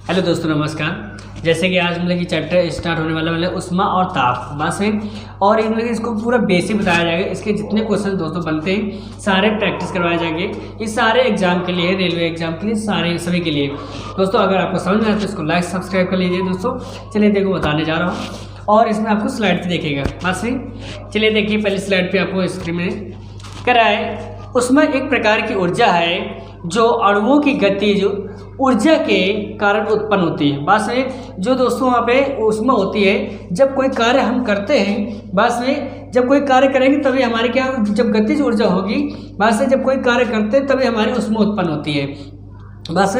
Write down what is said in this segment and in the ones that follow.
Hello दोस्तों, नमस्कार। जैसे कि आज मतलब कि चैप्टर स्टार्ट होने वाला मतलब उष्मा और ताप बस है। और इन मतलब इसको पूरा बेसिक बताया जाएगा। इसके जितने क्वेश्चन दोस्तों बनते हैं सारे प्रैक्टिस करवाए जाएंगे। इस सारे एग्जाम के लिए, रेलवे एग्जाम के लिए, सारे सभी के लिए दोस्तों। अगर आपको समझ में आए तो इसको लाइक सब्सक्राइब कर लीजिए दोस्तों। चलिए देखो बताने जा रहा हूँ और इसमें आपको स्लाइड पे देखेगा बस है। चलिए देखिए पहली स्लाइड पे आपको स्क्रीन में कराए। उसमें एक प्रकार की ऊर्जा है जो अणुओं की गति जो ऊर्जा के कारण उत्पन्न होती है। बस में जो दोस्तों वहाँ पे ऊष्मा होती है जब कोई कार्य हम करते हैं। बस में जब कोई कार्य करेंगे तभी हमारी क्या, जब गतिज ऊर्जा होगी बस में जब कोई कार्य करते हैं तभी हमारी ऊष्मा उत्पन्न होती है। बस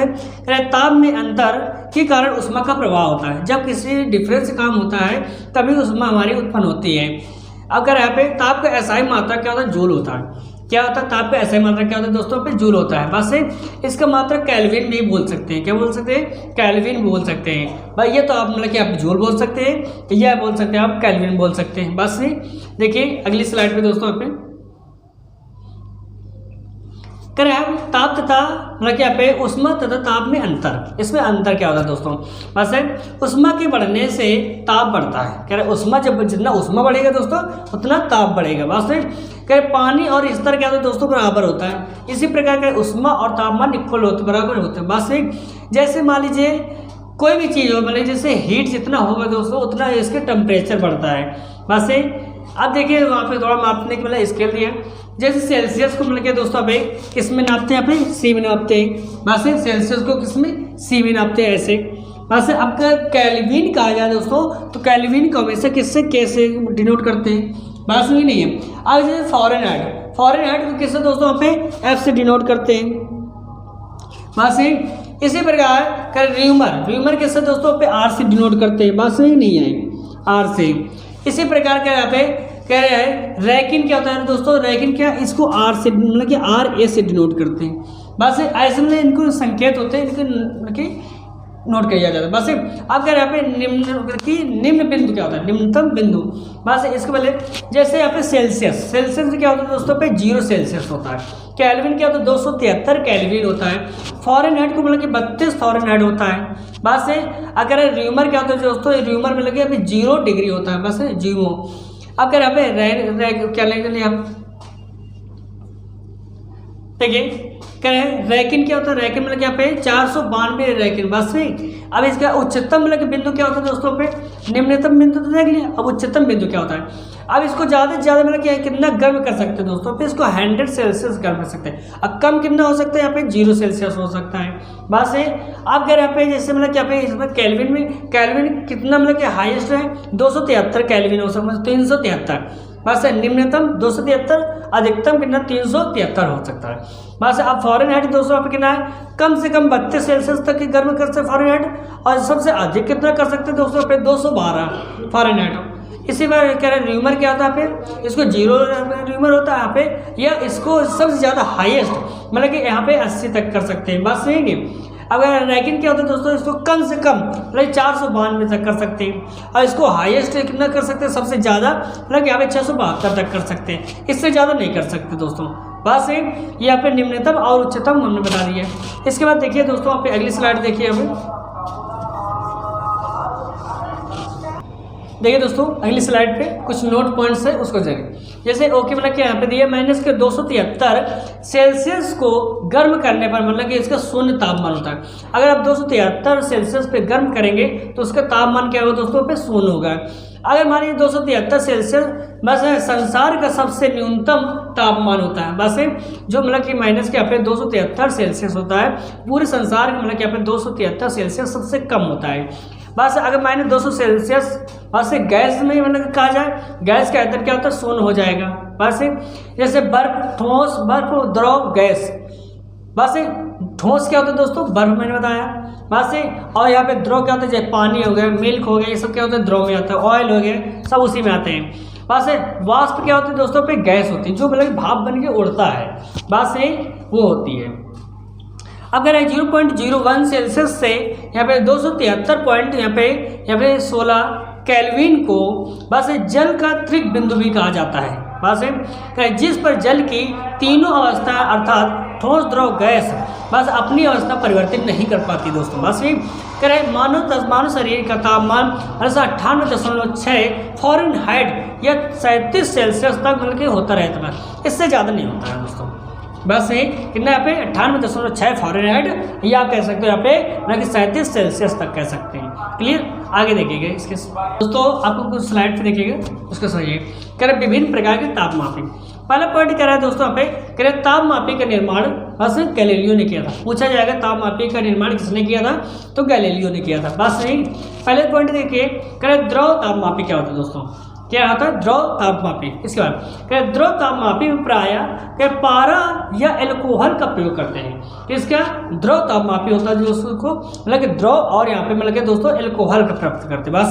ताप में अंतर के कारण ऊष्मा का प्रभाव होता है। जब किसी डिफरेंस काम होता है तभी ऊष्मा हमारी उत्पन्न होती है। अगर यहाँ पे ताप का एसआई मात्रा क्या होता है, जूल होता है। क्या होता है ताप का एसआई मात्रा क्या होता है दोस्तों, पे जूल होता है। बस इसका मात्रा केल्विन भी बोल सकते हैं। क्या बोल सकते हैं, केल्विन बोल सकते हैं भाई। ये तो आप मतलब कि आप जूल बोल सकते हैं या बोल सकते हैं आप केल्विन बोल सकते हैं। बस देखिए अगली स्लाइड पे दोस्तों आप करें ताप तथा मतलब क्या पे उष्मा तथा ताप में अंतर। इसमें अंतर क्या होता है दोस्तों, बस है उष्मा के बढ़ने से ताप बढ़ता है। कह रहे उष्मा जब जितना उष्मा बढ़ेगा दोस्तों उतना ताप बढ़ेगा। बस है कह रहे पानी और स्तर क्या होता है दोस्तों, बराबर होता है। इसी प्रकार के उष्मा और तापमान इक्वल होते बराबर होते हैं। बस जैसे मान लीजिए कोई भी चीज़ हो, मतलब जैसे हीट जितना होगा दोस्तों उतना इसके टेम्परेचर बढ़ता है। बस अब देखिए वहाँ पे थोड़ा मापने के मतलब स्केल दिया। जैसे सेल्सियस को मतलब दोस्तों अभी किस में नापते हैं, यहाँ पे सी में नापते हैं। बस सेल्सियस को किस में, सी में नापते हैं ऐसे। बस अब केल्विन कहा जाए दोस्तों तो केल्विन को हमेशा किससे कैसे डिनोट करते हैं, बस भी नहीं है। अब जैसे फॉरेनहाइट को किससे दोस्तों यहाँ पे एफ से डिनोट करते हैं। बस इसी प्रकार कर र्यूमर किससे दोस्तों पे आर से डिनोट करते हैं। बस नहीं है आर से। इसी प्रकार का यहाँ पे कह रहे हैं रैकिन क्या होता है दोस्तों, रैकिन क्या इसको आर से मतलब कि आर ए से डिनोट करते हैं। बस ऐसे में इनको संकेत होते हैं, इनको मतलब कि नोट किया जाता है। बस अब कह रहे हैं यहाँ पे निम्न बिंदु क्या होता है, निम्नतम बिंदु। बस इसके पहले जैसे यहाँ पे सेल्सियस क्या होता है दोस्तों पे 0 सेल्सियस होता है। केल्विन क्या होता है 273 केल्विन होता है। फॉरेनहाइट को मतलब कि 32 फॉरेनहाइट होता है। बस अगर र्यूमर क्या होता है दोस्तों, र्यूमर में लगे अभी 0 डिग्री होता है। बस 0। अब कह रहे यहाँ पे क्या लेंगे आप देखिए कह रहे हैं रैकिन क्या होता है, रैकिन मतलब यहाँ पे 492 रैकिन। बस अब इसका उच्चतम मतलब बिंदु क्या होता है दोस्तों पे, निम्नतम बिंदु तो देख लिया। अब उच्चतम बिंदु क्या होता है, अब इसको ज़्यादा से ज़्यादा मतलब क्या कितना गर्म कर सकते हैं दोस्तों पे, इसको 100 सेल्सियस गर्म कर सकते हैं। अब कम कितना हो सकता है, यहाँ पे 0 सेल्सियस हो सकता है। बस अब अगर यहाँ पे जैसे मतलब क्या पे इसमें केल्विन कितना मतलब कि हाईएस्ट है 273 केल्विन हो सकता है, 373। बस निम्नतम 273, अधिकतम कितना 373 हो सकता है। बस अब फॉरेनहाइट दोस्तों आप कितना है, कम से कम 32 सेल्सियस तक की गर्म कर सकते हैं फॉरेनहाइट, और सबसे अधिक कितना कर सकते हैं दोस्तों पे 212 फॉरेनहाइट। इसी बार कह रहे हैं र्यूमर क्या होता है यहाँ पे, इसको 0 र्यूमर होता है यहाँ पे, या इसको सबसे ज़्यादा हाईएस्ट मतलब कि यहाँ पे 80 तक कर सकते हैं। बस नहीं। अगर रैकिन क्या होता है दोस्तों, इसको कम से कम मतलब 492 तक कर सकते हैं, और इसको हाईएस्ट कितना कर सकते हैं, सबसे ज़्यादा मतलब यहाँ पे 672 तक कर सकते हैं। इससे ज़्यादा नहीं कर सकते दोस्तों। बस ये यहाँ पे निम्नतम और उच्चतम हमने बता दिया। इसके बाद देखिए दोस्तों यहाँ पे अगली स्लाइड देखिए। देखिए दोस्तों अगली स्लाइड पे कुछ नोट पॉइंट्स है उसको जरिए। जैसे ओके मतलब कि यहाँ पे दिया माइनस के 273 सेल्सियस को गर्म करने पर मतलब कि इसका शून्य तापमान होता है। अगर आप 273 सेल्सियस पे गर्म करेंगे तो उसका तापमान क्या होगा दोस्तों पे 0 होगा। अगर मान लीजिए 273 सेल्सियस बस संसार का सबसे न्यूनतम तापमान होता है। बस जो मतलब कि माइनस के यहाँ पे 273 सेल्सियस होता है, पूरे संसार का मतलब कि यहाँ पे 273 सेल्सियस सबसे कम होता है। बस अगर माइनस 200 सेल्सियस बस गैस में मतलब कहा जाए, गैस का आयतन क्या होता है 0 हो जाएगा। बस जैसे बर्फ, ठोस, बर्फ, द्रव, गैस। बस ठोस क्या होता है दोस्तों, बर्फ मैंने बताया। बस और यहाँ पे द्रव क्या होता है, जैसे पानी हो गया, मिल्क हो गया, ये सब क्या होता है द्रव में आता है। ऑयल हो गया, सब उसी में आते हैं। बस वाष्प क्या होती है दोस्तों पे, गैस होती है जो मतलब भाप बन के उड़ता है। बस वो होती है। अगर 0.01 सेल्सियस से यहाँ पे 273 पॉइंट यहाँ पे 16 केल्विन को बस जल का त्रिक बिंदु भी कहा जाता है। बस जिस पर जल की तीनों अवस्था अर्थात ठोस द्रव गैस बस अपनी अवस्था परिवर्तित नहीं कर पाती दोस्तों। बस ये करें मानव शरीर का तापमान 98.6 फ़ारेनहाइट या 37 सेल्सियस तक मतलब कि होता रहता है, इससे ज़्यादा नहीं होता है दोस्तों। बस ये कितना यहाँ पे 98.6 फ़ारेनहाइट या आप कह सकते हो यहाँ पे मतलब कि 37 सेल्सियस तक कह सकते हैं। क्लियर, आगे देखिएगा इसके दोस्तों, आपको कुछ स्लाइड पे देखिएगा उसको समझिए। कह रहे विभिन्न प्रकार के तापमापी। पहला पॉइंट कह रहा है दोस्तों यहाँ पे कह रहे तापमापी का निर्माण बस गैलीलियो ने किया था। पूछा जाएगा तापमापी का निर्माण किसने किया था, तो गैलीलियो ने किया था। बस नहीं, पहले पॉइंट देखिए कह रहे द्रव तापमापी क्या होता है दोस्तों, क्या आता है द्रव तापमापी। इसके बाद कह रहे द्रव तापमापी में प्राय पारा या एल्कोहल का प्रयोग करते हैं। इसका द्रव तापमापी होता है जो उसको मतलब कि द्रव और यहाँ पे मतलब कि दोस्तों एल्कोहल का प्राप्त करते हैं। बस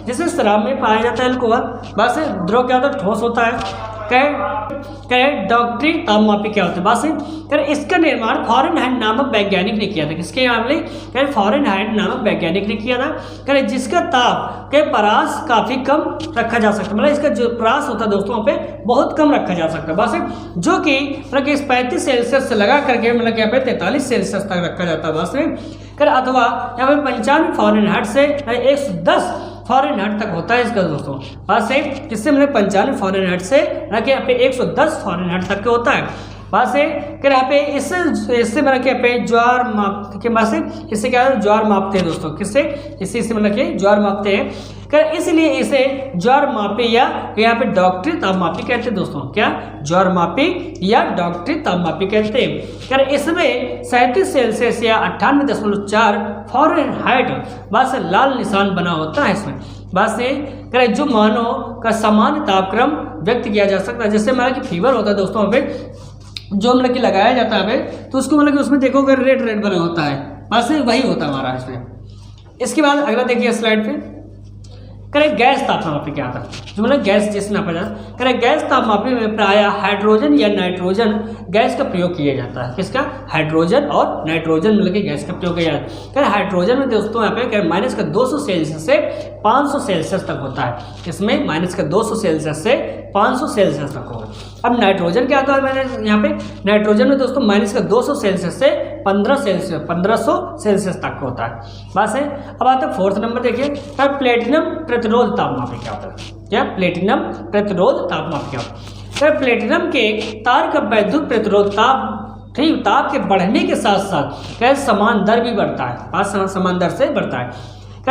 जैसे शराब में पाया जाता है एल्कोहल, बस द्रव क्या होता है ठोस होता है। कहे डॉक्टरी तापमापी क्या होता है, बस कह इसका निर्माण फ़ारेनहाइट नामक वैज्ञानिक ने किया था। किसके मामले कह फ़ारेनहाइट नामक वैज्ञानिक ने किया था। कह जिसका ताप के परास काफ़ी कम रखा जा सकता है, मतलब इसका जो परास होता है दोस्तों वहाँ पे बहुत कम रखा जा सकता है। बस जो कि मतलब कि 35 सेल्सियस से लगा करके मतलब कि यहाँ पे 43 सेल्सियस तक रखा जाता है। बस कर अथवा यहाँ पे 95 फ़ारेनहाइट से 110 फ़ारेनहाइट तक होता है इसका दोस्तों। बात सही, किससे मतलब 95 फ़ारेनहाइट से ना कि यहाँ पे 110 फ़ारेनहाइट तक का होता है। बात से कि यहाँ पे इससे मतलब कि यहाँ पे ज्वार माप के बात से इससे क्या है ज्वार मापते हैं दोस्तों, किससे इसी से मतलब कि ज्वार मापते हैं। कर इसलिए इसे ज्वार मापी या यहाँ पे डॉक्टरी तापमापी कहते हैं दोस्तों। क्या ज्वार मापी या डॉक्टरी तापमापी कहते हैं। कर इसमें 37 सेल्सियस या 98.4 फ़ारेनहाइट बस लाल निशान बना होता है इसमें। बस ये करें जो मानव का सामान्य तापक्रम व्यक्त किया जा सकता है। जैसे हमारा कि फीवर होता है दोस्तों वहाँ पे जो मतलब कि लगाया जाता है तो उसको मतलब कि उसमें देखोगे रेड बना होता है, बस वही होता है हमारा इसमें। इसके बाद अगला देखिए स्लाइड पे करें गैस तापमापी क्या था, जो मतलब गैस जिससे नापा जाता है। करें गैस तापमापी में प्राय हाइड्रोजन या नाइट्रोजन गैस का प्रयोग किया जाता है। किसका, हाइड्रोजन और नाइट्रोजन मतलब कि गैस का प्रयोग किया जाता है। करें हाइड्रोजन में दोस्तों यहाँ पे माइनस का 200 सेल्सियस से 500 सेल्सियस तक होता है। इसमें माइनस का 200 सेल्सियस से 500 सेल्सियस तक होगा। अब नाइट्रोजन क्या होता है, मैंने यहाँ पे नाइट्रोजन में दोस्तों माइनस का 200 सेल्सियस से 1500 सेल्सियस तक होता है। बस है। अब आता है फोर्थ नंबर देखिए, प्लेटिनम प्रतिरोध तापमापी क्या होता है। क्या प्लेटिनम प्रतिरोध तापमापी क्या होता है। प्लेटिनम के तार का वैद्युत प्रतिरोध ताप के बढ़ने के साथ साथ समान दर भी बढ़ता है, समान दर से बढ़ता है।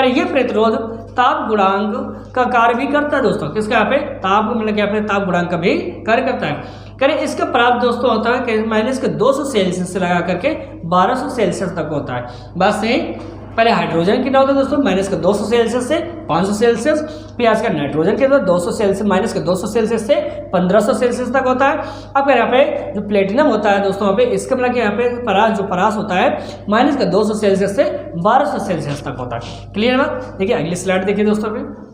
ये प्रतिरोध ताप गुणांक का कार्य भी करता है दोस्तों। किसका यहाँ पे ताप मतलब यहाँ पे ताप गुणांक का भी कार्य करता है। इसका प्राप्त दोस्तों होता है कि माइनस के 200 सेल्सियस से लगा करके 1200 सेल्सियस तक होता है। बस यही पहले हाइड्रोजन कितना होता है दोस्तों माइनस का 200 सेल्सियस से 500 सेल्सियस, फिर आज का नाइट्रोजन कितना 200 सेल्सियस माइनस का 200 सेल्सियस से 1500 सेल्सियस तक होता है। अब यहाँ पे जो प्लेटिनम होता है दोस्तों यहाँ पे इसका मतलब कि यहाँ पे परास होता है माइनस का 200 सेल्सियस से 1200 सेल्सियस तक होता है। क्लियर ना। देखिए अगली स्लाइड देखिए दोस्तों पे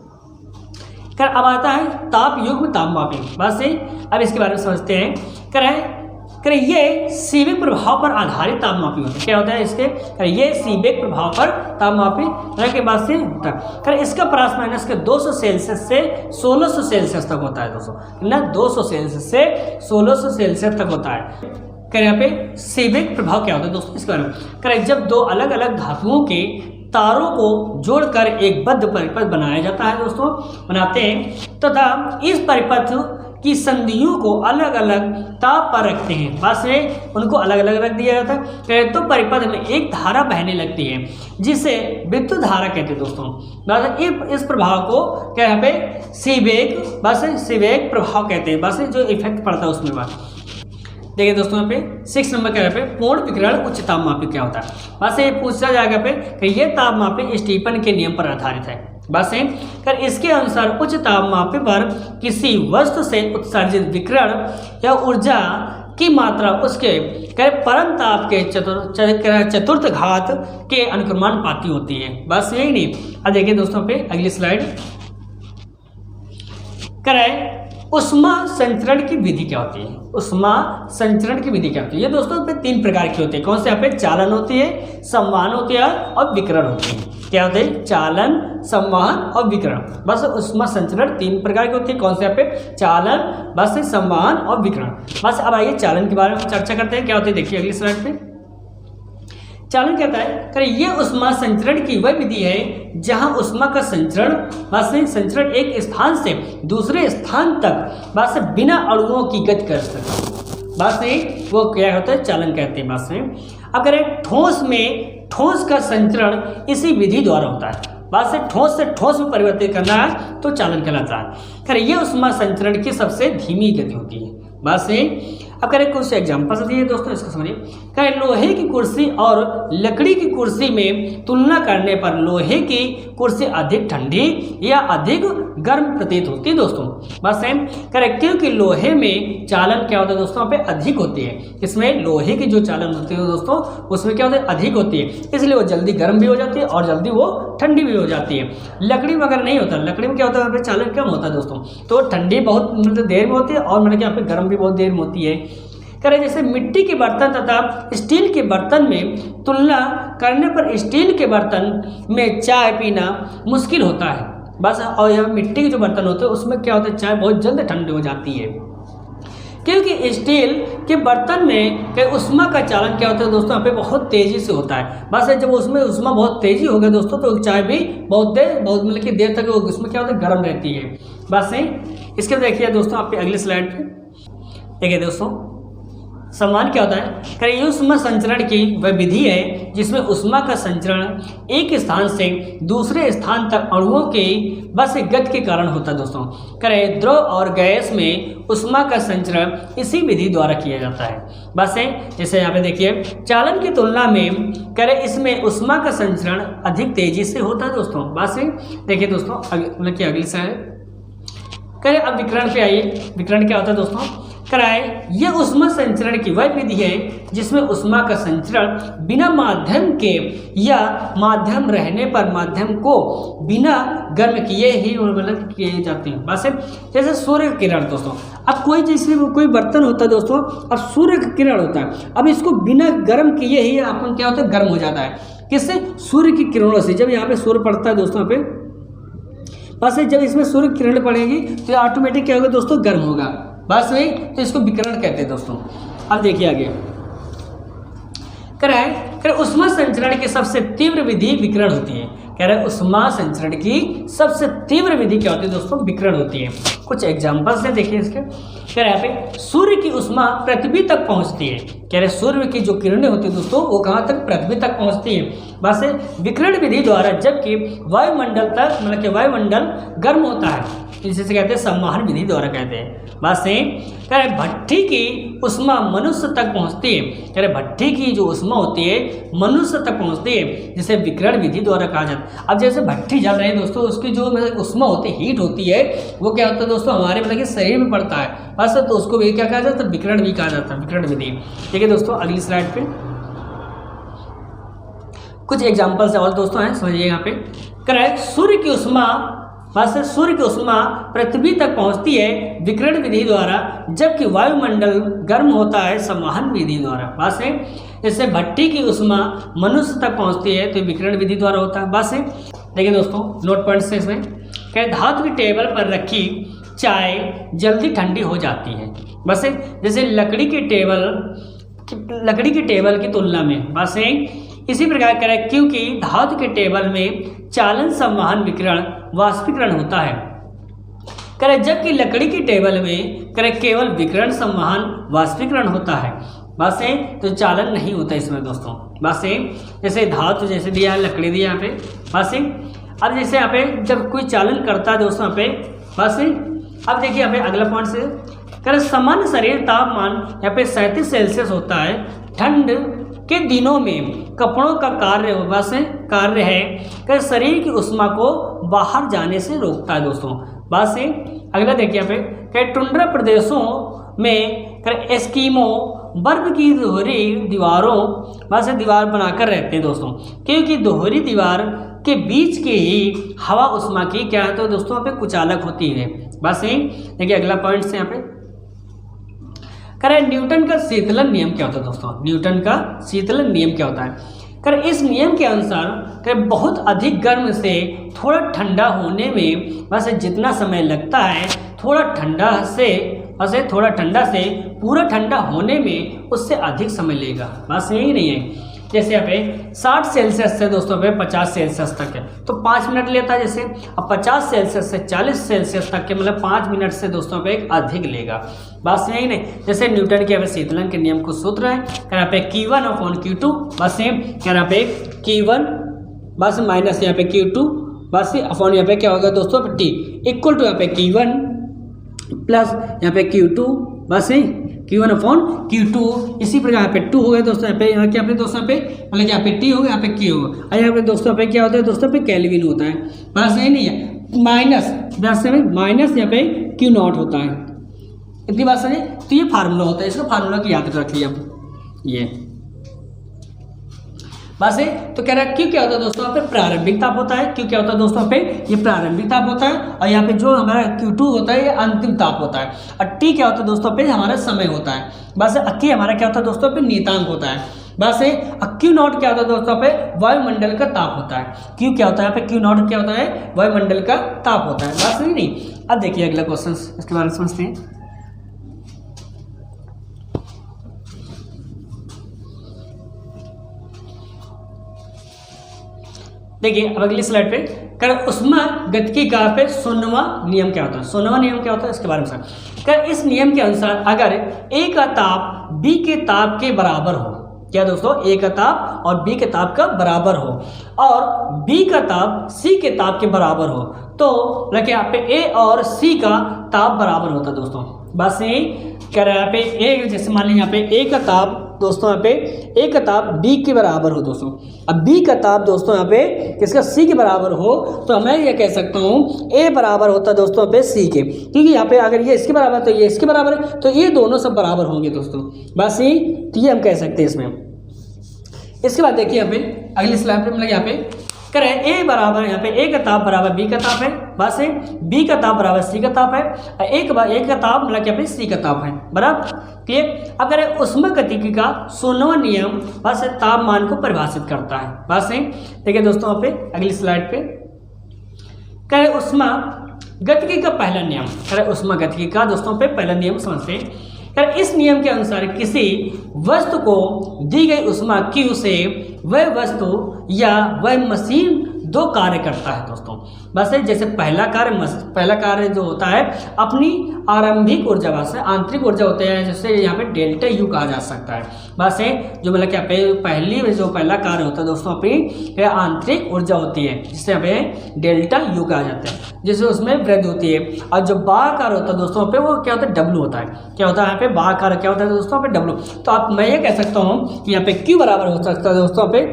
अब आता है ताप युग्म तापमापी। बस यही, अब इसके बारे में समझते हैं। ये सीबेक प्रभाव पर आधारित तापमापी होता है। क्या होता है इसके, ये सीबेक प्रभाव पर तापमापी के बाद से होता है। इसका प्लस माइनस के 200 सेल्सियस से 1600 सेल्सियस तक होता है दोस्तों ना, 200 सेल्सियस से 1600 सेल्सियस तक होता है। यहाँ पे सीबेक प्रभाव क्या होता है दोस्तों, इसके बारे में जब दो अलग अलग धातुओं के तारों को जोड़कर एक बद्ध परिपथ बनाया जाता है दोस्तों, बनाते हैं तथा इस परिपथ की संधियों को अलग अलग ताप पर रखते हैं। बस में उनको अलग अलग रख दिया जाता है तो परिपथ में एक धारा बहने लगती है जिसे विद्युत धारा कहते हैं दोस्तों। बस इस प्रभाव को क्या यहाँ पे सीबेक सीबेक प्रभाव कहते हैं। बस जो इफेक्ट पड़ता है उसमें बात देखिए दोस्तों यहाँ पे 6 नंबर क्या पे पूर्ण विकिरण उच्च तापमापी क्या होता है। बस ये पूछा जाएगा पे कि ये तापमापी स्टीफन के नियम पर आधारित है। बस कर इसके अनुसार उच्च तापमापी पर किसी वस्तु से उत्सर्जित विकिरण या ऊर्जा की मात्रा उसके परम ताप के चतुर्थ घात के अनुक्रमानुपाती होती है। बस यही नहीं। अब देखिए दोस्तों पे अगली स्लाइड उष्मा संचरण की विधि क्या होती है? उष्मा संचरण की विधि क्या होती है? ये दोस्तों पे 3 प्रकार की होती है। कौन से? यहाँ पे चालन होती है, संवहन होती है और विकिरण होती है। क्या होते हैं? चालन, संवहन और विकिरण। बस उष्मा संचरण 3 प्रकार की होती है। कौन से? यहाँ पे चालन, बस संवहन और विकिरण। बस अब आइए चालन के बारे में चर्चा करते हैं। क्या होते हैं देखिए अगली स्लाइड पे। चालन कहता है कि ये उष्मा संचरण की वह विधि है जहां उष्मा का संचरण एक स्थान से दूसरे स्थान तक बस बिना अणुओं की गति कर सकता। बस वो क्या होता है? चालन कहते हैं। बस अगर एक ठोस में ठोस का संचरण इसी विधि द्वारा होता है। बात से ठोस में परिवर्तित करना है तो चालन कहलाता है। खैर ये उष्मा संचरण की सबसे धीमी गति होती है। बात से अब करें कुछ एग्जाम्पल्स दिए दोस्तों, इसको समझिए। कहें लोहे की कुर्सी और लकड़ी की कुर्सी में तुलना करने पर लोहे की कुर्सी अधिक ठंडी या अधिक गर्म प्रतीत होती है दोस्तों। बस सेम करें क्योंकि लोहे में चालन क्या होता है दोस्तों? यहाँ पे अधिक होती है। इसमें लोहे की जो चालन होती है दोस्तों उसमें क्या होता है? अधिक होती है, इसलिए वो जल्दी गर्म भी हो जाती है और जल्दी वो ठंडी भी हो जाती है। लकड़ी में अगर नहीं होता, लकड़ी में क्या होता है? यहाँ पे चालन कम होता है दोस्तों, तो ठंडी बहुत मतलब देर में होती है और मतलब यहाँ पे गर्म भी बहुत देर में होती है। करें जैसे मिट्टी के बर्तन तथा स्टील के बर्तन में तुलना करने पर स्टील के बर्तन में चाय पीना मुश्किल होता है। बस और यह मिट्टी के जो बर्तन होते हैं उसमें क्या होता है? चाय बहुत जल्द ठंडी हो जाती है, क्योंकि स्टील के बर्तन में उष्मा का चालन क्या होता है दोस्तों? यहाँ पे बहुत तेजी से होता है। बस जब उसमें उष्मा बहुत तेजी हो गई दोस्तों तो चाय भी बहुत मतलब कि देर तक उसमें क्या होता है? गर्म रहती है। बस इसके देखिए दोस्तों आप अगली स्लाइड पे देखिए दोस्तों, संवहन क्या होता है? करें उष्मा संचरण की वह विधि है जिसमें उष्मा का संचरण एक स्थान से दूसरे स्थान तक अणुओं के बस गति के कारण होता है दोस्तों। करें द्रव और गैस में उष्मा का संचरण इसी विधि द्वारा किया जाता है। बस जैसे यहाँ पे देखिए चालन की तुलना में करें इसमें उष्मा का संचरण अधिक तेजी से होता है दोस्तों। बस देखिए दोस्तों मतलब कि अगली स्लाइड करें। अब विकिरण पे आइए। विकिरण क्या होता है दोस्तों? कराए यह उष्मा संचरण की वह विधि है जिसमें उष्मा का संचरण बिना माध्यम के या माध्यम रहने पर माध्यम को बिना गर्म किए ही मतलब किए जाते हैं। बस जैसे सूर्य किरण दोस्तों, अब कोई जैसे कोई बर्तन होता है दोस्तों, अब सूर्य किरण होता है, अब इसको बिना गर्म किए ही अपन क्या होता है? गर्म हो जाता है। किससे? सूर्य की किरणों से। जब यहाँ पे सूर्य पड़ता है दोस्तों यहाँ पे, बस जब इसमें सूर्य किरण पड़ेगी तो ऑटोमेटिक क्या होगा दोस्तों? गर्म होगा। बस वही तो इसको विकिरण कहते हैं दोस्तों। अब देखिए आगे कह रहा है उष्मा संचरण की सबसे तीव्र विधि विकिरण होती है। कह रहा है उष्मा संचरण की सबसे तीव्र विधि क्या होती है दोस्तों? विकिरण होती है। कुछ एग्जांपल्स है देखिए इसके। कह रहा है यहाँ पे सूर्य की उष्मा पृथ्वी तक पहुंचती है। कह रहे सूर्य की जो किरणें होती है दोस्तों वो कहाँ तक? पृथ्वी तक पहुंचती है। बस विकिरण विधि द्वारा, जबकि वायुमंडल तक मतलब कि वायुमंडल गर्म होता है, इसे कहते हैं संवहन विधि द्वारा कहते हैं। बात से कह रहे भट्ठी की उष्मा मनुष्य तक पहुंचती है। कह रहे भट्ठी की जो उष्मा होती है मनुष्य तक पहुंचती है, जिसे विकिरण विधि द्वारा कहा जाता है। अब जैसे भट्ठी जल रही है दोस्तों, उसकी जो मतलब उष्मा होती है, हीट होती है, वो क्या होता है दोस्तों? हमारे मतलब कि शरीर में पड़ता है। बस तो उसको भी क्या कहा जाता है? विकिरण भी कहा जाता है, विकिरण विधि। ठीक है दोस्तों, अगली स्लाइड पे कुछ एग्जाम्पल्स और दोस्तों हैं, समझिए यहाँ पे। कह रहा है सूर्य की उष्मा बस सूर्य की उष्मा पृथ्वी तक पहुंचती है विकिरण विधि द्वारा, जबकि वायुमंडल गर्म होता है संवहन विधि द्वारा। बस है जैसे भट्टी की उष्मा मनुष्य तक पहुंचती है तो विकिरण विधि द्वारा होता है। बस है देखिए दोस्तों नोट पॉइंट्स से इसमें क्या धातु की टेबल पर रखी चाय जल्दी ठंडी हो जाती है। बस जैसे लकड़ी की टेबल की तुलना में। बस इसी प्रकार करें क्योंकि धातु के टेबल में चालन संवहन विकिरण वाष्पीकरण होता है। करें जबकि लकड़ी की टेबल में करें केवल विकिरण संवहन वाष्पीकरण होता है। बस तो चालन नहीं होता इसमें दोस्तों। बस जैसे धातु जैसे दिया लकड़ी दिया यहाँ पे। बस अब जैसे यहाँ पे जब कोई चालन करता है दोस्तों यहाँ पे। बस अब देखिए यहाँ पे अगला पॉइंट से करें सामान्य शरीर तापमान यहाँ पे 37 सेल्सियस होता है। ठंड के दिनों में कपड़ों का कार्य है कि शरीर की उष्मा को बाहर जाने से रोकता है दोस्तों। बस अगला देखिए यहाँ पे कि टुंड्रा प्रदेशों में एस्कीमो बर्फ की दोहरी दीवार बनाकर रहते हैं दोस्तों, क्योंकि दोहरी दीवार के बीच की ही हवा उष्मा की क्या है तो दोस्तों यहाँ पे कुचालक होती है। बस यही देखिए अगला पॉइंट से यहाँ पे करें न्यूटन का शीतलन नियम क्या होता है दोस्तों। न्यूटन का शीतलन नियम क्या होता है? कर इस नियम के अनुसार कर बहुत अधिक गर्म से थोड़ा ठंडा होने में बस जितना समय लगता है थोड़ा ठंडा से पूरा ठंडा होने में उससे अधिक समय लेगा। बस यही नहीं है। जैसे यहाँ पे 60 सेल्सियस से दोस्तों पे 50 सेल्सियस तक है तो 5 मिनट लेता है। जैसे अब 50 सेल्सियस से 40 सेल्सियस तक के मतलब 5 मिनट से दोस्तों पे एक अधिक लेगा। बस यही नहीं। जैसे न्यूटन के यहाँ पे शीतलन के नियम को सूत्र है क्या यहाँ पे Q1 अपॉन Q2 बस सेम क्या यहाँ पे Q1 बस माइनस यहाँ पे Q2 बस अपॉन यहाँ पे क्या होगा दोस्तों T इक्वल टू यहाँ पे Q1 प्लस यहाँ पे Q2 बस Q1 अपॉन Q2। इसी प्रकार यहाँ पे 2 हो गया दोस्तों। यहाँ क्या पे दोस्तों पे मतलब यहाँ पे T हो गया यहाँ पे Q होगा और यहाँ पे दोस्तों पे क्या होता है दोस्तों पे केल्विन होता है। बस यही नहीं है माइनस दस में माइनस यहाँ पे Q0 होता है। इतनी बात समझे। तो ये फार्मूला होता है इसका फार्मूला की याद रख लिया ये बस है। तो कह रहा है Q क्या होता है दोस्तों यहाँ पे प्रारंभिक ताप होता है। Q क्या होता है दोस्तों यहाँ पे ये प्रारंभिक ताप होता है और यहाँ पे जो हमारा Q2 होता है ये अंतिम ताप होता है और T क्या होता है दोस्तों पे हमारा समय होता है। बस K हमारा क्या होता है दोस्तों पे नियतांक होता है। बस है Q0 क्या होता है दोस्तों पे वायुमंडल का ताप होता है। Q क्या होता है यहाँ पे Q0 क्या होता है वायुमंडल का ताप होता है। बस नहीं। अब देखिए अगला क्वेश्चन इसके बारे में समझते हैं। देखिए अब अगली स्लाइड पे कर ऊष्मागतिकी का पे 16वां नियम क्या होता है। 16वां नियम क्या होता है इसके बारे में समझ कर इस नियम के अनुसार अगर A का ताप B के ताप के बराबर हो क्या दोस्तों A का ताप और B के ताप का बराबर हो और B का ताप C के ताप के बराबर हो तो लगे यहाँ पे A और C का ताप बराबर होता है दोस्तों। बस यही कह रहा है यहाँ पे A जैसे मान लीजिए यहाँ पे A का ताप दोस्तों यहाँ पे A का ताप B के बराबर हो दोस्तों। अब B का ताप दोस्तों यहाँ पे किसका C के बराबर हो तो मैं ये कह सकता हूँ A बराबर होता है दोस्तों यहाँ पे C के क्योंकि यहाँ पे अगर ये इसके बराबर तो ये इसके बराबर है तो ये दोनों सब बराबर होंगे दोस्तों। बस यही तो ये हम कह सकते हैं इसमें। इसके बाद देखिए यहाँ पे अगली स्लाइड पे मतलब यहाँ पे करें A बराबर यहाँ पे A का ताप बराबर B का ताप है। बस है B का ताप बराबर C का ताप है। एक का ताप मतलब यहाँ पे C का ताप है बराबर क्लियर। अब करें ऊष्मागतिकी का 16वां नियम बस तापमान को परिभाषित करता है। बस है देखिए दोस्तों यहाँ पे अगली स्लाइड पे करें ऊष्मागतिकी का पहला नियम करें ऊष्मागतिकी का दोस्तों पे पहला नियम समझते हैं। इस नियम के अनुसार किसी वस्तु को दी गई ऊष्मा Q से वह वस्तु या वह मशीन दो कार्य करता है दोस्तों। बस जैसे पहला कार्य जो होता है अपनी आरंभिक ऊर्जा बस आंतरिक ऊर्जा होते हैं जिससे यहाँ पे डेल्टा U कहा जा सकता है। बस जो मतलब क्या पहला कार्य होता है दोस्तों अपनी आंतरिक ऊर्जा होती है जिससे यहाँ पे डेल्टा U कहा जाता है जिससे उसमें वृद्धि होती है। और जो बाह्य कार्य होता है दोस्तों पे वो क्या होता है W होता है। क्या होता है यहाँ पे बाह्य कार्य क्या होता है दोस्तों पे W। तो मैं ये कह सकता हूँ कि यहाँ पे Q बराबर हो सकता है दोस्तों पे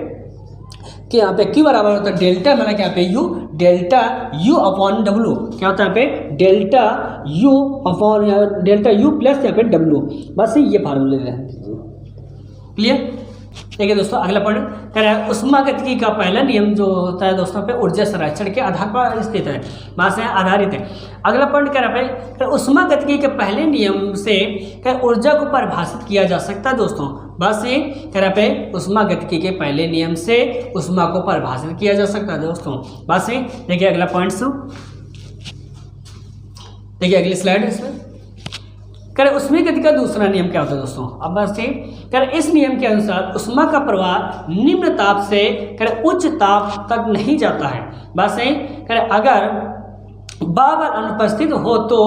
कि यहाँ पे Q बराबर होता है डेल्टा मतलब क्या पे U delta U upon W क्या होता है यहाँ पे delta U upon delta U plus यहाँ पे W। बस ये फार्मूले हैं क्लियर। देखिए दोस्तों अगला पॉइंट कह रहा है ऊष्मागतिकी का पहला नियम जो होता है दोस्तों पे ऊर्जा संरक्षण के आधार पर स्थित है वहाँ से आधारित है। अगला पॉइंट कह रहा है ऊष्मागतिकी के पहले नियम से ऊर्जा को परिभाषित किया जा सकता है दोस्तों। बस ये कह रहा है ऊष्मागतिकी के पहले नियम से ऊष्मा को परिभाषित किया जा सकता है दोस्तों। बस ये देखिए अगला पॉइंट देखिए अगली स्लाइड इसमें करें ऊष्मागतिकी का दूसरा नियम क्या होता है दोस्तों। अब बस ये करें इस नियम के अनुसार ऊष्मा का प्रवाह निम्न ताप से करें उच्च ताप तक नहीं जाता है। बस ये करें अगर बार अनुपस्थित हो तो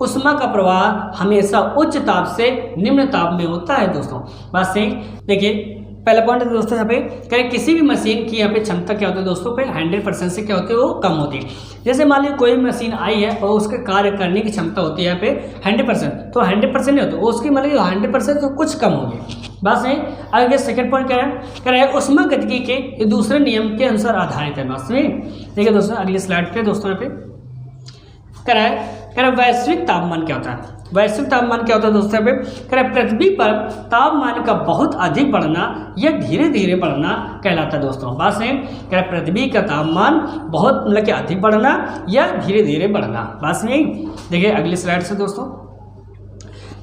ऊष्मा का प्रवाह हमेशा उच्च ताप से निम्न ताप में होता है दोस्तों। बस ये देखिए पहला पॉइंट है दोस्तों यहाँ पे करें किसी भी मशीन की यहाँ पे क्षमता क्या होती है दोस्तों पे 100% से क्या होती है वो कम होती है। जैसे मान लीजिए कोई मशीन आई है और उसके कार्य करने की क्षमता होती है यहाँ पे 100% तो 100% नहीं होती उसकी मतलब 100% तो कुछ कम होगी। बस नहीं आगे सेकंड पॉइंट कह रहा है ऊष्मागतिकी के दूसरे नियम के अनुसार आधारित है। बस नहीं देखिए दोस्तों अगली स्लाइड पे दोस्तों यहाँ पे कह रहा है वैश्विक तापमान क्या होता है। वैश्विक तापमान क्या होता है दोस्तों यहाँ पे, पृथ्वी पर तापमान का बहुत अधिक बढ़ना या धीरे धीरे बढ़ना कहलाता है दोस्तों। बात सही, पृथ्वी का तापमान बहुत मतलब कि अधिक बढ़ना या धीरे धीरे बढ़ना। बात सही। देखिए अगली स्लाइड से दोस्तों,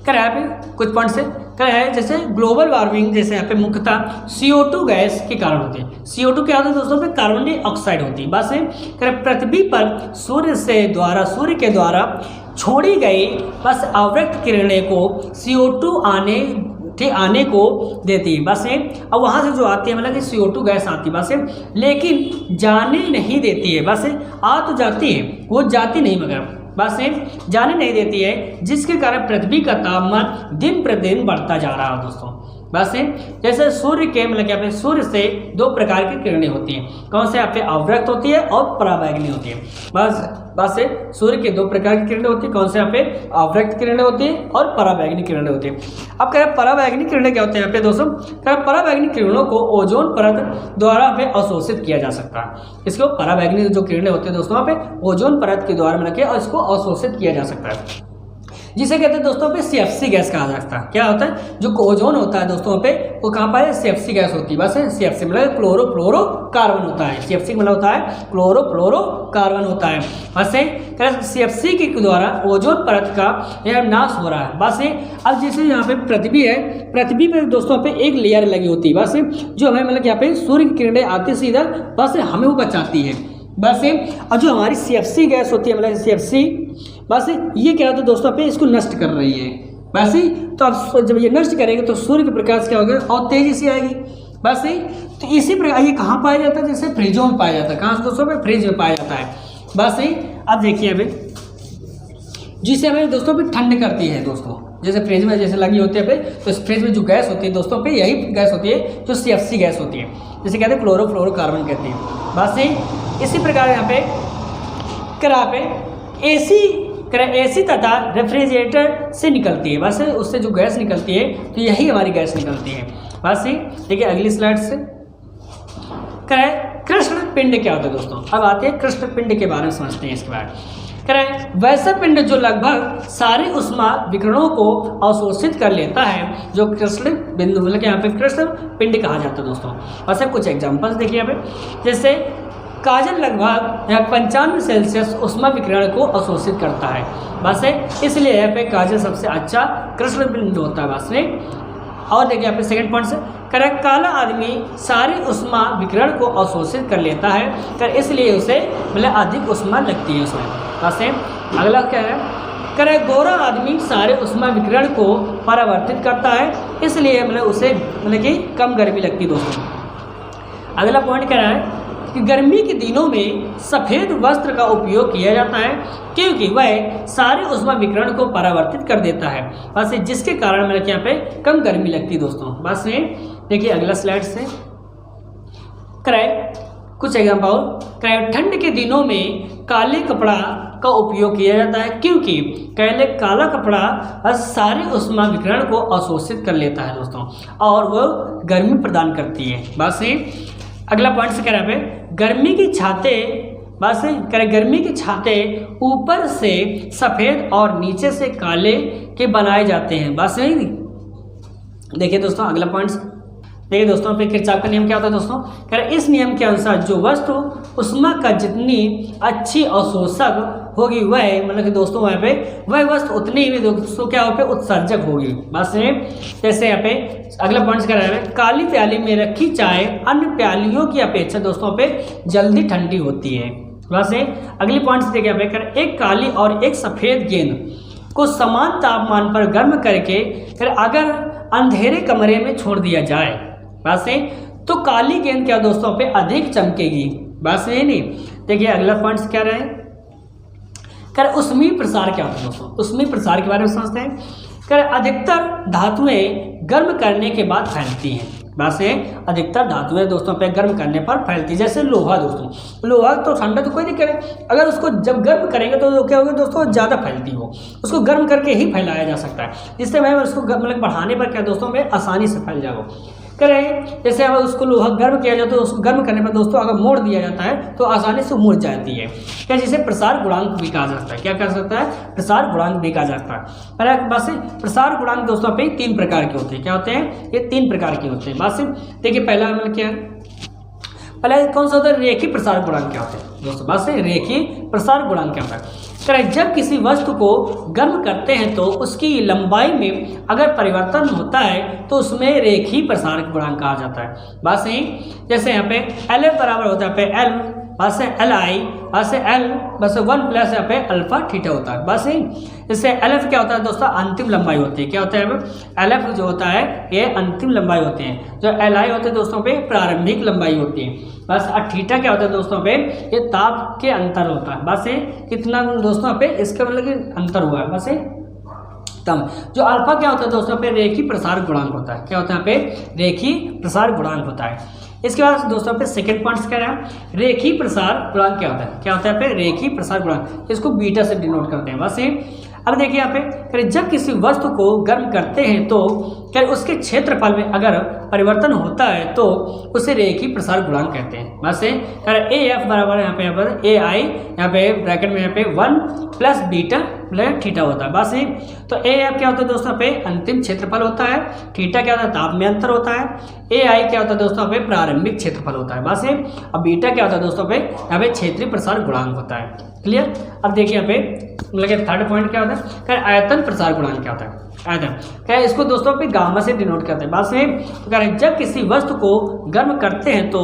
यहाँ पे कुछ पॉइंट से है जैसे ग्लोबल वार्मिंग, जैसे यहाँ पे मुख्यतः CO2 गैस के कारण होती है। CO2 क्या होता है दोस्तों पे, कार्बन डाइऑक्साइड होती है। बस पृथ्वी पर सूर्य के द्वारा छोड़ी गई बस अवरक्त किरणें को CO2 आने को देती है। बस अब वहाँ से जो आती है मतलब कि CO2 गैस आती है बस, लेकिन जाने नहीं देती है। बस आ तो जाती है, वो जाती नहीं मगर बस जाने नहीं देती है, जिसके कारण पृथ्वी का तापमान दिन प्रतिदिन बढ़ता जा रहा है दोस्तों। बस जैसे सूर्य के मतलब यहाँ पे सूर्य से दो प्रकार की किरणें होती हैं। कौन से यहाँ पे, अवरक्त होती है और पराबैंगनी होती है। बस सूर्य के दो प्रकार की किरणें होती है। कौन से यहाँ पे, अवरक्त किरणें होती है और पराबैंगनी किरणें होती है। अब कह रहे पराबैंगनी किरणें क्या होते हैं यहाँ पे दोस्तों, पराबैंगनी किरणों को ओजोन परत द्वारा पे अवशोषित किया जा सकता है। इसको पराबैंगनी जो किरणें होती है दोस्तों यहाँ पे ओजोन परत के द्वारा मिला के इसको अवशोषित किया जा सकता है, जिसे कहते हैं दोस्तों पे CFC गैस कहा जा सकता है। क्या होता है, जो ओजोन होता है दोस्तों पे वो कहाँ पर है, CFC गैस होती है। बस CFC मतलब क्लोरोफ्लोरोकार्बन होता है। CFC मतलब होता है क्लोरोफ्लोरोकार्बन होता है। बस CFC के द्वारा ओजोन परत का यह नाश हो रहा है। बस अब जैसे यहाँ पे पृथ्वी है, पृथ्वी पे दोस्तों पे एक लेयर लगी होती है बस, जो हमें मतलब यहाँ पे सूर्य की किरणें आती सीधा बस हमें वो बचाती है। बस और जो हमारी CFC गैस होती है मतलब CFC, बस ये क्या होता है दोस्तों पे इसको नष्ट कर रही है। बस तो अब जब ये नष्ट करेंगे तो सूर्य के प्रकाश क्या होगा और तेजी से आएगी। बस तो इसी प्रकार ये कहाँ पाया जाता है, जैसे फ्रिजों में पाया जाता है। कहाँ दोस्तों पे, फ्रिज में पाया जाता है। बस अब देखिए अभी जिसे हमें दोस्तों पे ठंड करती है दोस्तों, जैसे फ्रिज में जैसे लगी होती है पे, तो इस फ्रिज में जो गैस होती है दोस्तों पे यही गैस होती है जो CFC गैस होती है, जिसे कहते हैं क्लोरोफ्लोरोकार्बन कहते हैं। बस इसी प्रकार यहाँ पे करा पे AC तथा रेफ्रिजरेटर से निकलती है। बस उससे जो गैस निकलती है तो यही हमारी गैस निकलती है। बस देखिए अगली स्लाइड से कृष्ण पिंड क्या होता है दोस्तों। अब आते हैं कृष्ण पिंड के बारे में समझते हैं। इसके बाद वैसा पिंड जो लगभग सारे उष्मा विकिरणों को अवशोषित कर लेता है, जो कृष्ण बिंदु मतलब यहाँ पे कृष्ण पिंड कहा जाता है दोस्तों। वैसे कुछ एग्जांपल्स देखिए यहाँ पे, जैसे काजल लगभग 95 सेल्सियस उष्मा विकिरण को अवशोषित करता है। बस इसलिए यहाँ पे काजल सबसे अच्छा कृष्ण बिंदु होता है। बस और देखिए यहाँ पे सेकंड पॉइंट से काला आदमी सारे उष्मा विकिरण को अवशोषित कर लेता है, इसलिए उसे मतलब अधिक उष्मा लगती है उसमें। बस अगला क्या है, गोरा आदमी सारे उष्मा विकिरण को परावर्तित करता है, इसलिए मतलब उसे मतलब कि कम गर्मी लगती है दोस्तों। अगला पॉइंट क्या है कि गर्मी के दिनों में सफ़ेद वस्त्र का उपयोग किया जाता है, क्योंकि वह सारे उष्मा विकिरण को परावर्तित कर देता है। बस जिसके कारण मेरे यहाँ पे कम गर्मी लगती है दोस्तों। बस देखिए अगला स्लाइड से कुछ एग्जाम्पल। ठंड के दिनों में काले कपड़ा का उपयोग किया जाता है, क्योंकि काला कपड़ा सारे उष्मा विकिरण को अवशोषित कर लेता है दोस्तों, और वह गर्मी प्रदान करती है। बस अगला पॉइंट से कह रहा है गर्मी की छाते, बस गर्मी के छाते ऊपर से सफ़ेद और नीचे से काले के बनाए जाते हैं। बस नहीं देखिए दोस्तों अगला पॉइंट देखिए दोस्तों पे किरचॉफ का नियम क्या होता है दोस्तों। इस नियम के अनुसार जो वस्तु उष्मा का जितनी अच्छी अवशोषक होगी वह मतलब कि दोस्तों वहाँ पे वह वस्तु उतनी ही दोस्तों क्या हो पे उत्सर्जक होगी। बस जैसे यहाँ पे अगला पॉइंट क्या है, काली प्याली में रखी चाय अन्य प्यालियों की अपेक्षा दोस्तों पे जल्दी ठंडी होती है। बस अगली पॉइंट से देखिए यहाँ पे एक काली और एक सफ़ेद गेंद को समान तापमान पर गर्म करके फिर अगर अंधेरे कमरे में छोड़ दिया जाए बस तो काली गेंद क्या दोस्तों पे अधिक चमकेगी। बस ये नहीं देखिए अगला पॉइंट क्या रहे, उष्मीय प्रसार क्या होता है दोस्तों। उष्मीय प्रसार के बारे में समझते हैं। अधिकतर धातुएं गर्म करने के बाद फैलती हैं। बस अधिकतर धातुएं दोस्तों पे गर्म करने पर फैलती है। जैसे लोहा दोस्तों, लोहा तो ठंडा तो कोई नहीं करे, अगर उसको जब गर्म करेंगे तो क्या होगा दोस्तों ज़्यादा फैलती हो, उसको गर्म करके ही फैलाया जा सकता है, जिससे मैं उसको मतलब बढ़ाने पर क्या दोस्तों में आसानी से फैल जाएगा। करें जैसे अगर उसको लोहा गर्म किया जाए तो उसको गर्म करने पर दोस्तों अगर मोड़ दिया जाता है तो आसानी से मुड़ जाती है। क्या जिसे प्रसार गुणांक भी कहा जाता है। क्या कह सकता है? प्रसार गुणांक भी कहा जाता है। पहले बस प्रसार गुणांक दोस्तों पे 3 प्रकार के होते हैं। क्या होते हैं? ये 3 प्रकार के होते हैं। बस देखिए पहला मतलब क्या है, पहले कौन सा होता है? रेखीय प्रसार गुणांक क्या होते हैं दोस्तों? बस रेखीय प्रसार गुणांक क्या होता है? जब किसी वस्तु को गर्म करते हैं तो उसकी लंबाई में अगर परिवर्तन होता है तो उसमें रेखीय प्रसार गुणांक कहा जाता है। बस यही जैसे यहाँ पे एल बराबर होता है पे एल, बस एल आई, बस एल बस 1 प्लस यहाँ पे अल्फा थीटा होता है। बस यही जैसे एल एफ क्या होता है दोस्तों? अंतिम लंबाई होती है। क्या होता है? एल एफ जो होता है ये अंतिम लंबाई होती है। जो एल आई होते हैं दोस्तों पे प्रारंभिक लंबाई होती है। बस थीटा क्या होता है दोस्तों पे? ये ताप के अंतर होता है। बस ये कितना दोस्तों पे इसका मतलब कि अंतर हुआ है। बस ये तब जो अल्फा क्या होता है दोस्तों पे? रेखीय प्रसार गुणांक होता है। क्या होता है? यहाँ पे रेखीय प्रसार गुणांक होता है। इसके बाद दोस्तों पे सेकंड पॉइंट क्या है? रेखीय प्रसार गुणांक क्या होता है? क्या होता है पे? रेखीय प्रसार गुणांक, इसको बीटा से डिनोट करते हैं। बस ये अब देखिए यहाँ पे जब किसी वस्तु को गर्म करते हैं तो क्या उसके क्षेत्रफल में अगर परिवर्तन होता है तो उसे रेखीय प्रसार गुणांक कहते हैं। बस ए एफ बराबर यहाँ पे ए आई यहाँ पे ब्रैकेट में यहाँ पे 1 प्लस बीटा प्लस थीटा होता है। बस तो ए एफ क्या होता है दोस्तों पे? अंतिम क्षेत्रफल होता है। थीटा क्या होता है? ताप में अंतर होता है। ए आई क्या होता है दोस्तों पे? प्रारंभिक क्षेत्रफल होता है। बस अब बीटा क्या होता है दोस्तों पे? यहाँ पे क्षेत्रीय प्रसार गुणांक होता है। क्लियर? अब देखिए यहाँ पे मतलब थर्ड पॉइंट क्या होता है? क्या आयतन प्रसार गुणांक क्या होता है? आयतन क्या इसको दोस्तों पे गामा से डिनोट करते हैं। बात में तो जब किसी वस्तु को गर्म करते हैं तो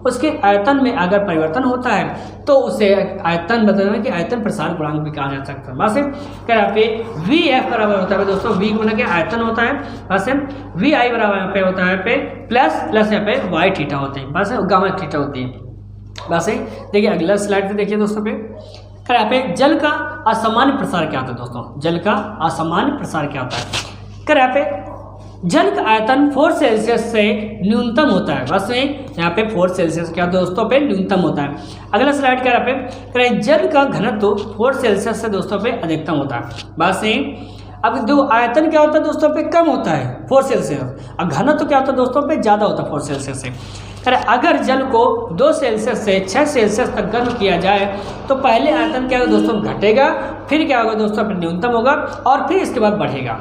उसके आयतन में अगर परिवर्तन होता है तो उसे आयतन बताना कि आयतन प्रसार गुणांक भी कहा जा सकता है। बस क्या यहाँ पे वी एफ बराबर होता है दोस्तों, वी मतलब कि आयतन होता है। बस वी आई बराबर यहाँ पे होता है पे प्लस यहाँ पे वाई थीटा होते हैं। बस गामा थीटा होती है। बस देखिए अगला स्लाइड पे देखिए दोस्तों पे यहाँ पे जल का असामान्य प्रसार क्या होता है दोस्तों? जल का असामान्य प्रसार क्या होता है? यहाँ पे जल का आयतन 4 सेल्सियस से न्यूनतम होता है। बस यहाँ पे 4 सेल्सियस क्या दोस्तों पे? न्यूनतम होता है। अगला स्लाइड क्या पे जल का घनत्व 4 सेल्सियस से दोस्तों पे अधिकतम होता है। बस अब दो आयतन क्या होता है दोस्तों पे? कम होता है 4 सेल्सियस, और घनत्व क्या होता है दोस्तों पे? ज़्यादा होता है 4 सेल्सियस से। अगर जल को 2 सेल्सियस से 6 सेल्सियस तक गर्म किया जाए तो पहले आयतन क्या होगा दोस्तों? घटेगा, फिर क्या होगा दोस्तों? फिर न्यूनतम होगा और फिर इसके बाद बढ़ेगा।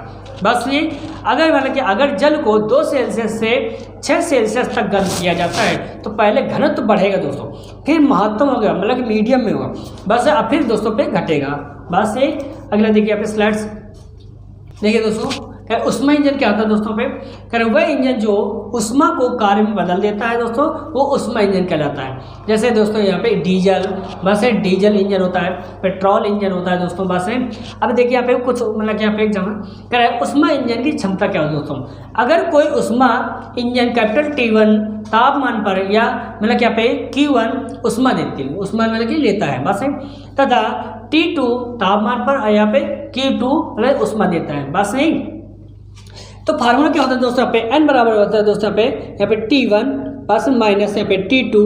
बस ये अगर मतलब कि अगर जल को 2 सेल्सियस से 6 सेल्सियस तक गर्म किया जाता है तो पहले घनत्व बढ़ेगा दोस्तों, फिर महत्तम होगा मतलब कि मीडियम में होगा, बस अब फिर दोस्तों पे घटेगा। बस ये अगला देखिए यहाँ पे स्लाइड्स देखिए दोस्तों उष्मा इंजन क्या होता है दोस्तों पे? वह इंजन जो उष्मा को कार्य में बदल देता है दोस्तों वो उष्मा इंजन कहलाता है। जैसे दोस्तों यहाँ पे डीजल, बस डीजल इंजन होता है, पेट्रोल इंजन होता है दोस्तों। बस अब देखिए यहाँ पे कुछ मतलब यहाँ पे एक जगह उष्मा इंजन की क्षमता क्या होती है दोस्तों? अगर कोई उष्मा इंजन कैपिटल T1 तापमान पर या मतलब यहाँ पे Q1 उष्मा देती है, उष्मा मतलब कि लेता है। बस तथा T2 तापमान पर यहाँ पे Q2 मतलब उष्मा देता है। बस नहीं तो फार्मूला क्या होता है दोस्तों? यहाँ पे n बराबर होता है दोस्तों यहाँ पे T1 बस माइनस यहाँ पे T2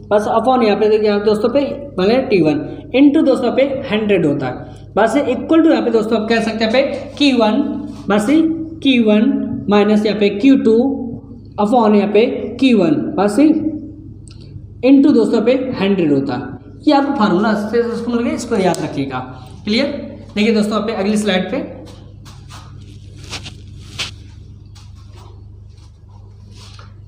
बस अपॉन यहाँ पे दोस्तों पे मतलब T1 इंटू दोस्तों पे 100 होता है। बस इक्वल टू यहाँ पे दोस्तों आप कह सकते हैं पे Q1 बस Q1 माइनस यहाँ पे Q2 अपॉन यहाँ पे Q1 बस इंटू दोस्तों पे 100 होता है। ये आपको फार्मूला मिल गया, इसको याद रखिएगा। क्लियर? देखिए दोस्तों आप अगली स्लाइड पे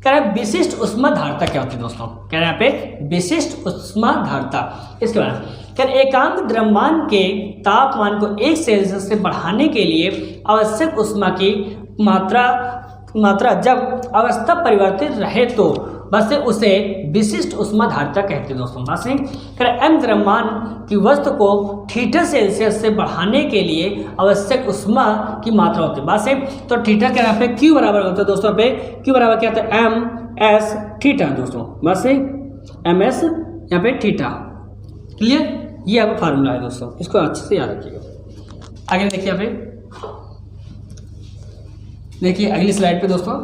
कह रहे विशिष्ट उष्मा धारता क्या होती है दोस्तों? कह रहे यहाँ पे विशिष्ट उष्मा धारता। इसके बाद कह रहे एकांक द्रव्यमान के तापमान को 1 सेल्सियस से बढ़ाने के लिए आवश्यक उष्मा की मात्रा जब अवस्था परिवर्तित रहे तो बस उसे विशिष्ट उष्मा धारता कहते हैं दोस्तों। बस एम द्रव्यमान की वस्तु को थीटा सेल्सियस से बढ़ाने के लिए आवश्यक उष्मा की मात्रा होती है। बस तो थीटा क्या यहाँ पे क्यू बराबर होता है दोस्तों पे क्यू बराबर क्या होता है? एम एस थीटा दोस्तों। बस एम एस यहाँ पे थीटा। क्लियर? ये आपका फार्मूला है दोस्तों, इसको अच्छे से याद रखिएगा। आगे देखिए यहाँ पे देखिए अगली स्लाइड पे दोस्तों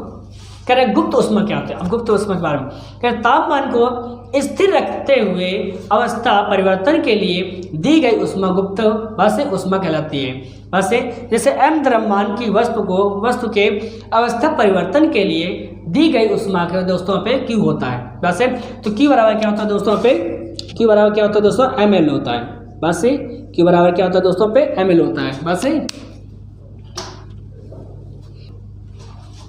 कह रहे गुप्त उष्मा क्या होता है? अब गुप्त उष्मा के बारे में कह रहे तापमान को स्थिर रखते हुए अवस्था परिवर्तन के लिए दी गई उष्मा गुप्त बस उष्मा कहलाती है। बस जैसे एम द्रव्यमान की वस्तु के अवस्था परिवर्तन के लिए दी गई उष्मा के दोस्तों यहाँ पे Q होता है। बस है, तो Q बराबर क्या होता है दोस्तों यहाँ पे, Q बराबर क्या होता है दोस्तों, ml होता है। बस है, Q बराबर क्या होता है दोस्तों पे, ml होता है। बस है,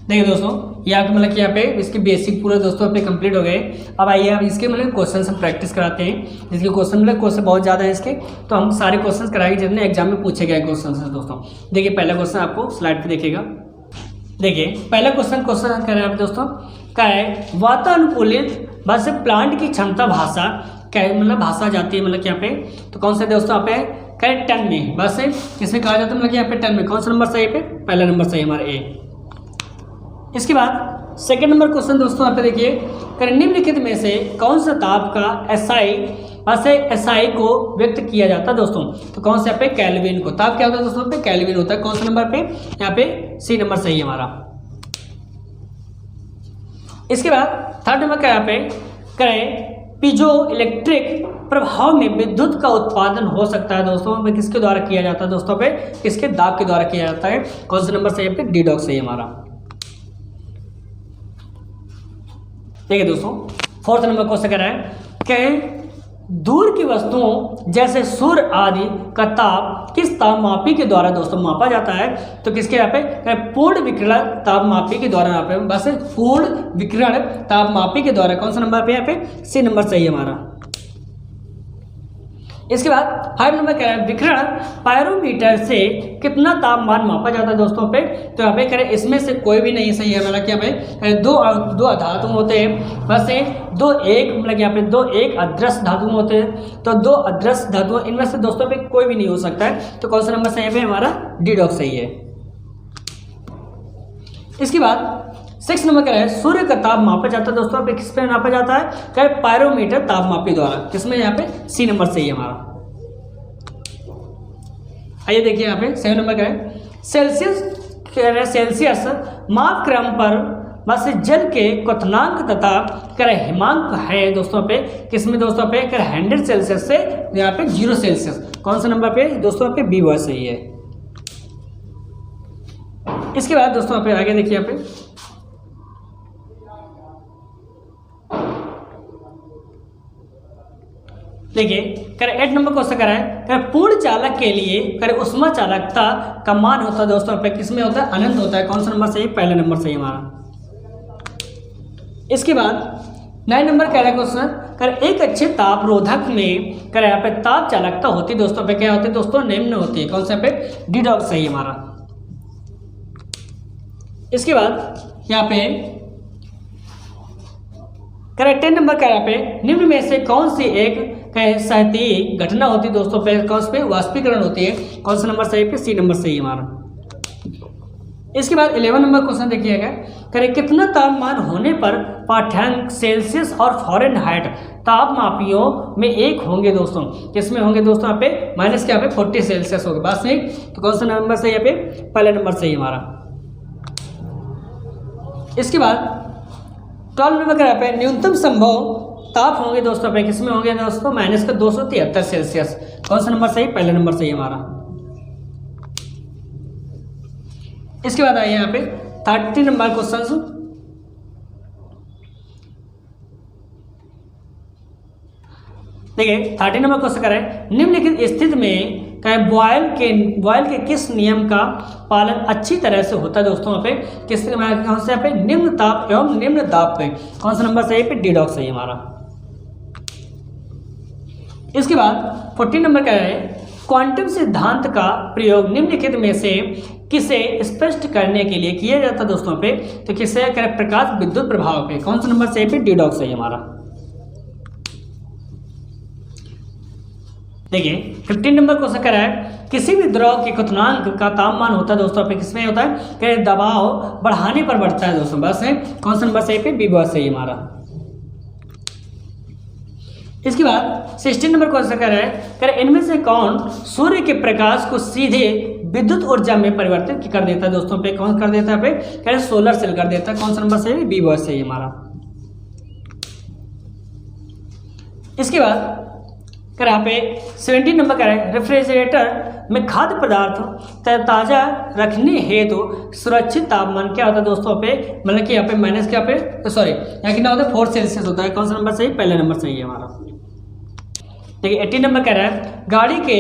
देखिए दोस्तों ये आपको मतलब कि यहाँ पे इसके बेसिक पूरे दोस्तों पे कंप्लीट हो गए। अब आइए अब इसके मतलब क्वेश्चन हम प्रैक्टिस कराते हैं। इसके क्वेश्चन बहुत ज़्यादा है इसके, तो हम सारे क्वेश्चन कराएंगे जितने एग्जाम में पूछे गए क्वेश्चन है दोस्तों। देखिए पहला क्वेश्चन आपको स्लाइड पे देखिएगा। देखिए पहला क्वेश्चन कर रहे हैं आप दोस्तों, क्या है, वातानुकूलित बस प्लांट की क्षमता भाषा क्या है, मतलब भाषा जाती है मतलब यहाँ पे, तो कौन सा दोस्तों यहाँ पे क्या है, टन में। बस किसे कहा जाता है मतलब यहाँ पे टन में। कौन सा नंबर सही है, पहला नंबर सही हमारा ए। इसके बाद सेकंड नंबर क्वेश्चन दोस्तों यहाँ पे देखिए, निम्नलिखित में से कौन सा ताप का एसआई को व्यक्त किया जाता है दोस्तों, तो कौन से यहाँ पे, केल्विन को। ताप क्या होता है दोस्तों पे, केल्विन होता है। कौन सा नंबर पे, यहाँ पे सी नंबर सही है हमारा। इसके बाद थर्ड नंबर का यहाँ पे करें, पीजो इलेक्ट्रिक प्रभाव में विद्युत का उत्पादन हो सकता है दोस्तों, किसके द्वारा किया जाता है दोस्तों पे, किसके दाब के द्वारा किया जाता है। कौन सा नंबर सही है पे, डी डॉग सही है हमारा। देखिए दोस्तों फोर्थ नंबर क्वेश्चन कह रहा है कि दूर की वस्तुओं जैसे सूर्य आदि का ताप किस तापमापी के द्वारा दोस्तों मापा जाता है, तो किसके यहाँ पे, पूर्ण विकिरण तापमापी के द्वारा यहाँ पे, बस पूर्ण विकिरण तापमापी के द्वारा। कौन सा नंबर पे, यहाँ पे सी नंबर सही है हमारा। इसके बाद 5 नंबर कह रहा है, विकिरण पायरोमीटर से कितना तापमान मापा जाता है दोस्तों पे, तो यहाँ पे कह रहे हैं इसमें से कोई भी नहीं सही है। मतलब कि यहाँ पे दो धातु होते हैं, बस दो एक मतलब यहाँ पे दो एक अदृश्य धातु होते हैं, तो दो अदृश्य धातु इनमें से दोस्तों पे कोई भी नहीं हो सकता है। तो कौन सा नंबर सही है हमारा, डी डॉग सही है। इसके बाद 6 नंबर कह रहा है, सूर्य का ताप मापा जाता है दोस्तों पे, किस पे नापा जाता है, क्या है, पायरोमीटर तापमापी द्वारा। किसमें, यहाँ पे सी नंबर सही है हमारा। आइए देखिए यहाँ पे 7 नंबर का है, सेल्सियस माप क्रम पर बस जल के क्वथनांक तथा कर हिमांक है दोस्तों पे, किसमें दोस्तों पे, कर 100 सेल्सियस से यहाँ पे 0 सेल्सियस। कौन सा नंबर पे दोस्तों पे, बी बॉय सही है। इसके बाद दोस्तों पे आगे देखिए यहाँ पे, देखिए कर 8 नंबर क्वेश्चन करा है, कर पूर्ण चालक के लिए कर उष्मा चालकता का मान होता है दोस्तों पे, किसमें होता है, अनंत होता है। कौन सा नंबर सही, पहला नंबर सही हमारा। इसके बाद 9 नंबर कह रहा है क्वेश्चन, कर एक अच्छे ताप रोधक में कर यहाँ पे ताप चालकता होती है दोस्तों पे, क्या होती है दोस्तों, निम्न होती है। कौन सा पे, डी डॉग सही है हमारा। इसके बाद यहाँ पे करेक्ट 10 नंबर का यहाँ पे, निम्न में से कौन सी एक सहती घटना होती है दोस्तों पे, कौन से पे, वाष्पीकरण होती है। कौन सा नंबर सही पे, सी नंबर सही है हमारा। इसके बाद 11 नंबर क्वेश्चन देखिएगा, करें कितना तापमान होने पर पाठ्यांक सेल्सियस और फ़ारेनहाइट तापमापियों में एक होंगे दोस्तों, किसमें होंगे दोस्तों, यहाँ पे माइनस के यहाँ पे 40 सेल्सियस होगा। बात सही, तो कौन सा नंबर सही है, यहाँ पे पहला नंबर सही हमारा। इसके बाद 12 नंबर का यहाँ पे न्यूनतम संभव ताप होंगे दोस्तों पे, किसमें होंगे दोस्तों, माइनस का 273 सेल्सियस। कौन सा नंबर सही, पहला नंबर सही हमारा। इसके बाद आइए यहाँ पे 30 नंबर क्वेश्चन। देखिए 30 नंबर क्वेश्चन करें, निम्नलिखित स्थिति में बॉयल के किस नियम का पालन अच्छी तरह से होता है दोस्तों, यहाँ पे किस कौन से यहाँ पे, निम्न ताप एवं निम्न दाब पे। कौन सा नंबर सही पे, डी डॉग सही हमारा। इसके बाद 40 नंबर का है, क्वांटम सिद्धांत का प्रयोग निम्नलिखित में से किसे स्पष्ट करने के लिए किया जाता है दोस्तों पे, तो किसे करें, प्रकाश विद्युत प्रभाव पे। कौन सा नंबर सही पे, डी डॉग सही हमारा। देखिए 15 नंबर क्वेश्चन कह रहा है, किसी भी द्रव के क्वथनांक का तापमान होता है दोस्तों पे, किसमें होता है, कि दबाव बढ़ाने पर बढ़ता है दोस्तों। बस है, कौन सा नंबर सही पे, बी बॉक्स सही हमारा। इसके बाद 16 नंबर क्वेश्चन कह रहा है, इनमें से कौन सूर्य के प्रकाश को सीधे विद्युत ऊर्जा में परिवर्तित कर देता है दोस्तों पे, कौन कर देता है पे, कह रहे सोलर सेल कर देता है। कौन सा नंबर सही, बी बॉक्स सही हमारा। इसके बाद कर यहाँ पे 17 नंबर कह रहा है रेफ्रिजरेटर में खाद्य पदार्थ ताज़ा रखने हेतु सुरक्षित तापमान क्या होता है दोस्तों पे, मतलब कि यहाँ पे माइनस क्या पे सॉरी यहाँ कितना होता है 4 सेल्सियस होता है। कौन सा नंबर सही, पहला नंबर सही है हमारा। देखिए 18 नंबर कह रहा है गाड़ी के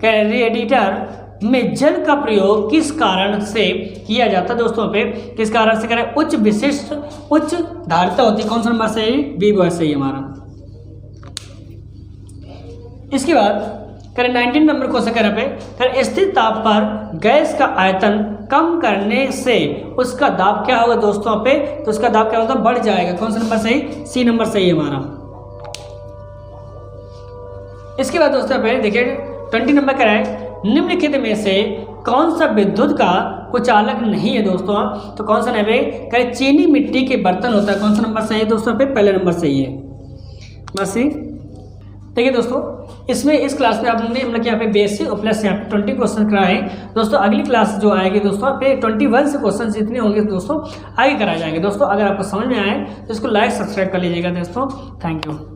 रेडिएटर में जल का प्रयोग किस कारण से किया जाता है दोस्तों पे, किस कारण से कह रहा है उच्च विशिष्ट उच्च धारिता होती है। कौन सा नंबर सही, बी बॉय सही है हमारा। इसके बाद करें 19 नंबर क्वेश्चन करें पे करें स्थिर ताप पर गैस का आयतन कम करने से उसका दाब क्या होगा दोस्तों पे, तो उसका दाब क्या होगा, बढ़ जाएगा। कौन सा नंबर सही, सी नंबर सही है हमारा। इसके बाद दोस्तों पे देखिए 20 नंबर करें निम्नलिखित में से कौन सा विद्युत का कुचालक नहीं है दोस्तों, तो कौन सा नंबर करें चीनी मिट्टी के बर्तन होता है। कौन सा नंबर सही है दोस्तों पे, पहला नंबर सही है बस। देखिए दोस्तों इसमें इस क्लास में आपने मतलब कि यहाँ पे बेसिक और प्लस यहाँ पे 20 क्वेश्चन कराए हैं दोस्तों। अगली क्लास जो आएगी दोस्तों पे 21 से क्वेश्चन जितने होंगे दोस्तों आगे कराए जाएंगे दोस्तों। अगर आपको समझ में आए तो इसको लाइक सब्सक्राइब कर लीजिएगा दोस्तों। Thank you.